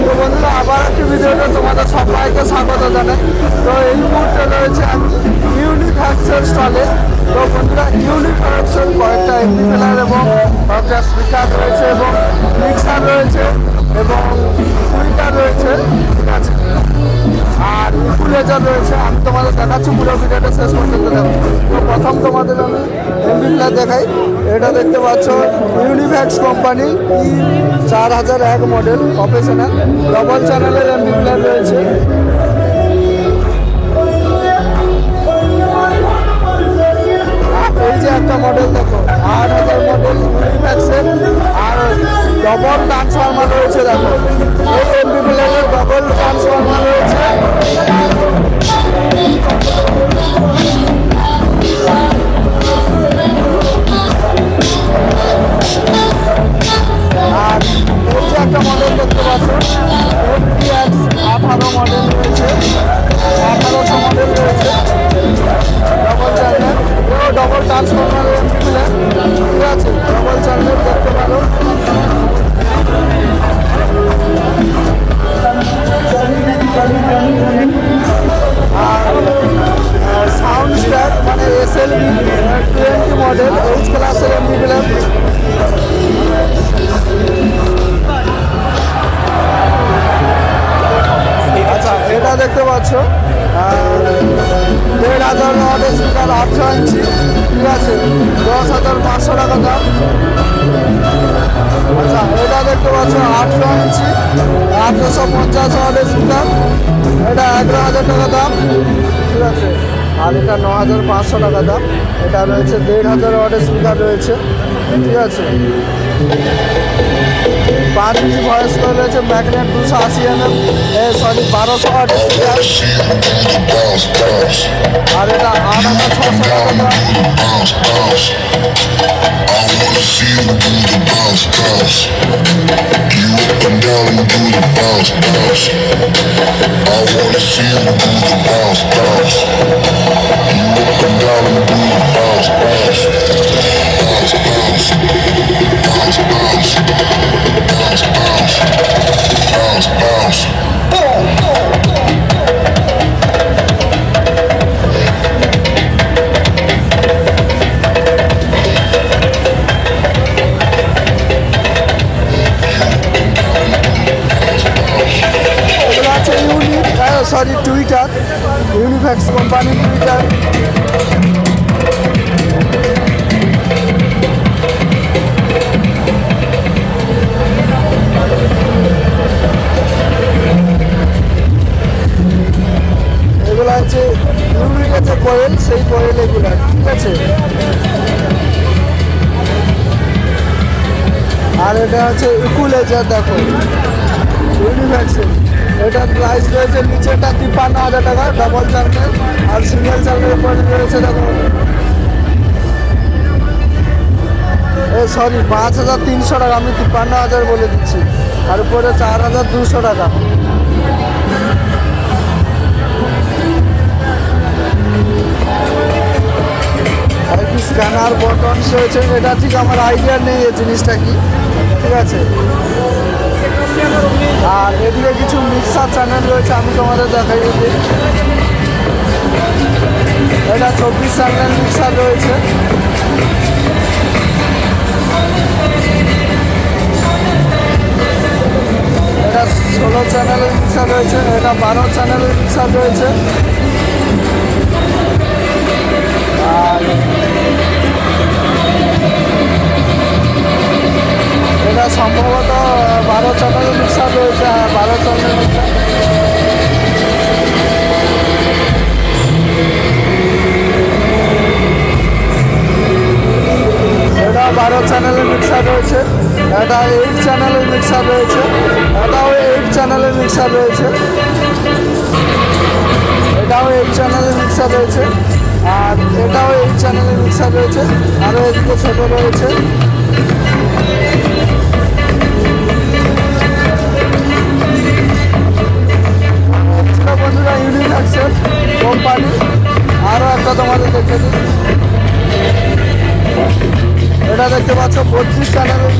তো বন্ধুরা আবার একটি ভিডিওতে তোমাদের সবাইকে স্বাগত জানাই। তো এই মুহূর্তে রয়েছে আমি ইউনিক হ্যাক্সের স্টলে। তো বন্ধুরা ইউনিক হ্যাক্সের কয়েকটা এমপ্লিফায়ার এবং কয়েকটা স্পিকার রয়েছে এবং মিক্সার রয়েছে এবং টুইটার রয়েছে, ঠিক আছে, আর ইকুলেজার রয়েছে। আমি তোমাদের দেখাচ্ছি, পুরো ভিডিওটা শেষ পর্যন্ত দেখো। তো প্রথম তোমাদের আমি এমপ্লিফায়ার দেখাই। এটা দেখতে পাচ্ছ ইউনিভ্যাক্স কোম্পানির E4001 মডেল প্রফেশনাল ডবল চ্যানেলের এমপ্লিফায়ার রয়েছে। এই যে একটা মডেল দেখো 8000 মডেল ইউনিভ্যাক্সের, আর ডবল ট্রান্সফরমার রয়েছে। দেখো এই এমপ্লিফায়ারের ডবল ট্রান্সফরমার রয়েছে। আর এই যে একটা মডেল দেখতে পাচ্ছ MTX 18 মডেল রয়েছে, 1800 মডেল রয়েছে, double channel double transformer amplifier, ঠিক আছে, ডবল চ্যানেল দেখতে পারো। আর সাউন্ড স্ট্যাক মানে SLB 20 মডেল এইচ ক্লাসের এমপ্লিফায়ার। আচ্ছা, এটা দেখতে পাচ্ছ 1500 ওয়াটের স্পিকার 18 ইঞ্চি, ঠিক আছে, 10,500 টাকা দাম। আচ্ছা, এটা দেখতে পাচ্ছ 18 ইঞ্চি 850 ওয়াটের স্পিকার, এটা 11,000 টাকা দাম, ঠিক আছে। আর এটা 9,500 টাকা দাম। এটা রয়েছে 1,500 ওয়াটের স্পিকার রয়েছে, ঠিক আছে। 5 ইঞ্চি ভয়েস কল রয়েছে, ম্যাগনেট 280 mm, 1200 ওয়াটের স্পিকার, আর এটা 8,600 টাকা দাম। সরি টুইটার, ইউনিভ্যাক্স কোম্পানির টুইটার। এগুলো হচ্ছে ইউনিটের যে কোয়েল, সেই কোয়েল এগুলো, ঠিক আছে। আর এটা হচ্ছে ইকুলেজার, দেখো ইউনিভ্যাক্সের। এটার প্রাইস রয়েছে নিচেটা 53,000 টাকা ডবল চ্যানেল, আর সিঙ্গেল চ্যানেলের উপরে রয়েছে দেখো সরি 5,300 টাকা, আমি 53,000 বলে দিচ্ছি, আর উপরে 4,200 টাকা। আর কি স্ক্যানার বটন রয়েছে, এটা ঠিক আমার আইডিয়া নেই এই জিনিসটা কি, ঠিক আছে। আর এদিকে কিছু মিক্সার চ্যানেল রয়েছে, আমি তোমাদের দেখাই দিই। এটা 24 চ্যানেল মিক্সার রয়েছে, এটা 16 চ্যানেলের মিক্সার রয়েছে, এটা 12 চ্যানেলের মিক্সার রয়েছে। আর এটা সম্ভবত 12 চ্যানেলের মিক্সার রয়েছে, হ্যাঁ 12 চ্যানেলের মিক্সার। এটা 12 চ্যানেলের মিক্সার রয়েছে, এটা 8 চ্যানেলের মিক্সার রয়েছে, এটাও 8 চ্যানেলের মিক্সার রয়েছে, এটাও 8 চ্যানেলের মিক্সার রয়েছে, আর এটাও 8 চ্যানেলের মিক্সার রয়েছে, আরও এদিকে ছোটো রয়েছে। বন্ধুরা ইউনিভ্যাক্সের কোম্পানি আরও একটা তোমাদের দেখে দিই। এটা দেখতে পাচ্ছ 25 চ্যানেলের